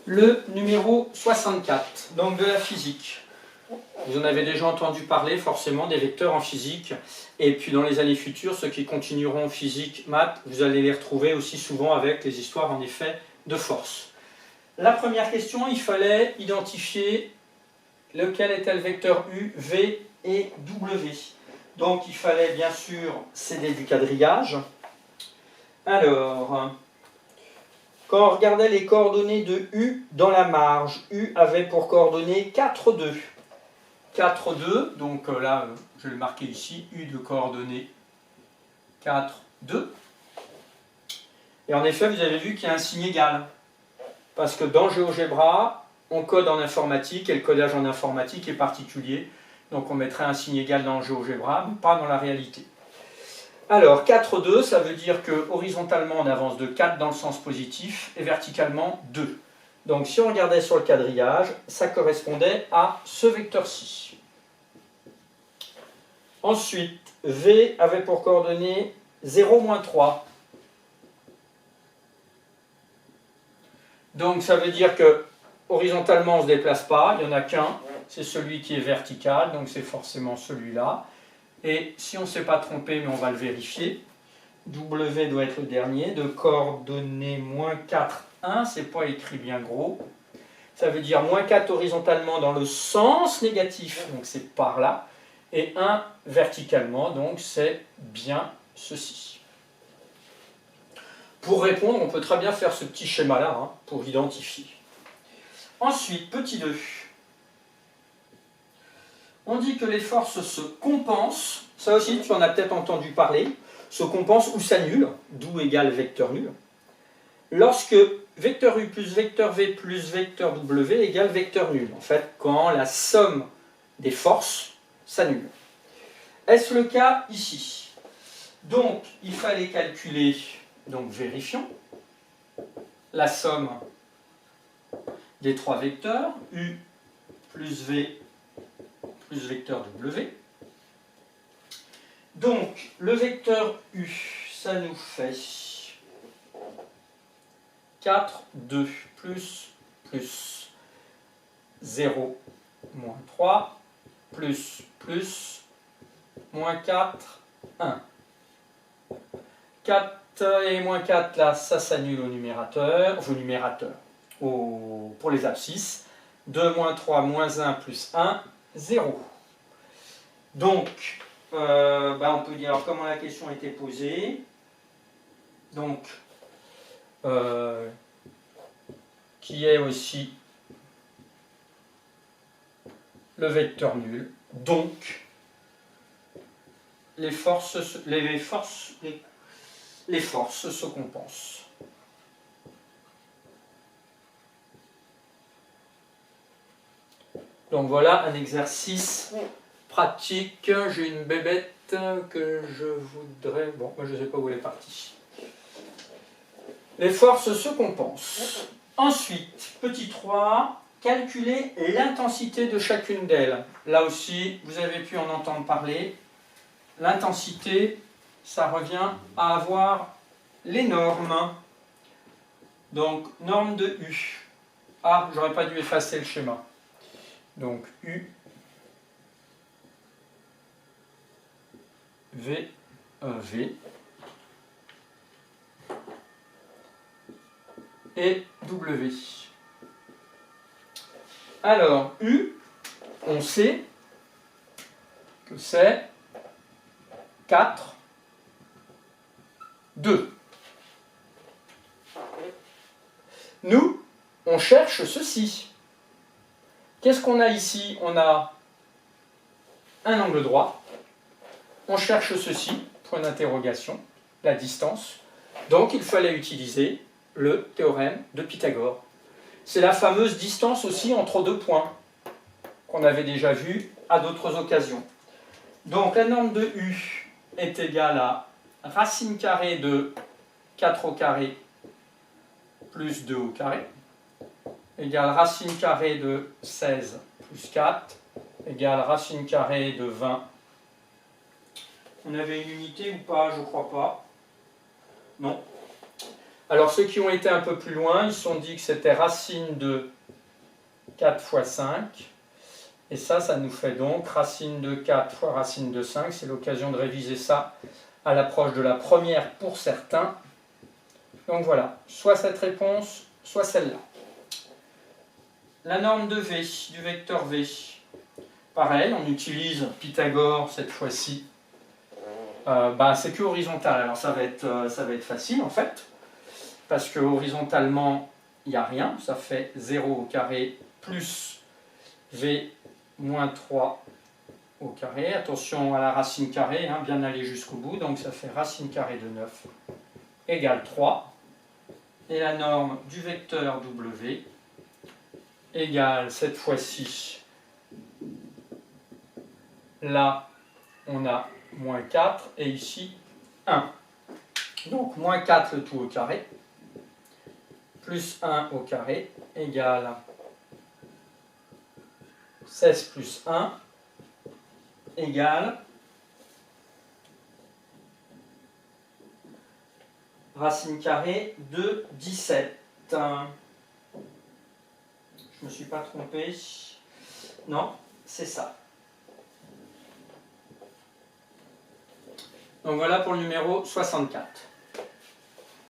Le numéro 64, donc de la physique. Vous en avez déjà entendu parler forcément des vecteurs en physique. Et puis dans les années futures, ceux qui continueront physique, maths, vous allez les retrouver aussi souvent avec les histoires en effet de force. La première question, il fallait identifier lequel était le vecteur U, V et W. Donc il fallait bien sûr s'aider du quadrillage. Alors, quand on regardait les coordonnées de U dans la marge, U avait pour coordonnées 4, 2. 4, 2, donc là, je vais le marquer ici, U de coordonnées 4, 2. Et en effet, vous avez vu qu'il y a un signe égal. Parce que dans GeoGebra, on code en informatique, et le codage en informatique est particulier. Donc on mettrait un signe égal dans GeoGebra, mais pas dans la réalité. Alors, 4, 2, ça veut dire que horizontalement, on avance de 4 dans le sens positif, et verticalement, 2. Donc si on regardait sur le quadrillage, ça correspondait à ce vecteur-ci. Ensuite, V avait pour coordonnées 0, moins 3. Donc ça veut dire que horizontalement, on ne se déplace pas, il n'y en a qu'un, c'est celui qui est vertical, donc c'est forcément celui-là. Et si on ne s'est pas trompé, mais on va le vérifier, W doit être le dernier, de coordonnées moins 4, 1, c'est pas écrit bien gros. Ça veut dire moins 4 horizontalement dans le sens négatif, donc c'est par là, et 1 verticalement, donc c'est bien ceci. Pour répondre, on peut très bien faire ce petit schéma-là, hein, pour identifier. Ensuite, petit 2. On dit que les forces se compensent, ça aussi tu en as peut-être entendu parler, se compensent ou s'annulent, d'où égale vecteur nul, lorsque vecteur U plus vecteur V plus vecteur W égale vecteur nul. En fait, quand la somme des forces s'annule. Est-ce le cas ici? Donc, il fallait calculer, donc vérifions, la somme des trois vecteurs, U plus V plus vecteur W. Donc, le vecteur U, ça nous fait 4, 2, plus 0, moins 3, plus, moins 4, 1. 4 et moins 4, là, ça s'annule au numérateur, pour les abscisses. 2, moins 3, moins 1, plus 1, 0. Donc, on peut dire alors, comment la question a été posée. Donc, qui est aussi le vecteur nul. Donc, les forces se compensent. Donc voilà un exercice pratique. J'ai une bébête que je voudrais... Bon, moi je ne sais pas où elle est partie. Les forces se compensent. Ensuite, petit 3, calculer l'intensité de chacune d'elles. Là aussi, vous avez pu en entendre parler. L'intensité, ça revient à avoir les normes. Donc, norme de U. Ah, j'aurais pas dû effacer le schéma. Donc, U, V, et W. Alors, U, on sait que c'est 4, 2. Nous, on cherche ceci. Qu'est-ce qu'on a ici? On a un angle droit. On cherche ceci, point d'interrogation, la distance. Donc, il fallait utiliser le théorème de Pythagore. C'est la fameuse distance aussi entre deux points, qu'on avait déjà vu à d'autres occasions. Donc, la norme de U est égale à racine carrée de 4 au carré plus 2 au carré, égale racine carrée de 16 plus 4, égale racine carrée de 20. On avait une unité ou pas? Je crois pas. Non. Alors ceux qui ont été un peu plus loin, ils se sont dit que c'était racine de 4 fois 5. Et ça nous fait donc racine de 4 fois racine de 5. C'est l'occasion de réviser ça à l'approche de la première pour certains. Donc voilà, soit cette réponse, soit celle-là. La norme de V, du vecteur V. Pareil, on utilise Pythagore cette fois-ci. C'est que horizontal, alors ça va être facile en fait. Parce que horizontalement, il n'y a rien. Ça fait 0 au carré plus V moins 3 au carré. Attention à la racine carrée, hein, bien aller jusqu'au bout. Donc ça fait racine carrée de 9 égale 3. Et la norme du vecteur W égale cette fois-ci, là on a moins 4 et ici 1. Donc moins 4 le tout au carré, plus 1 au carré égale 16 plus 1 égale racine carrée de 17. Je ne me suis pas trompé. Non, c'est ça. Donc voilà pour le numéro 64.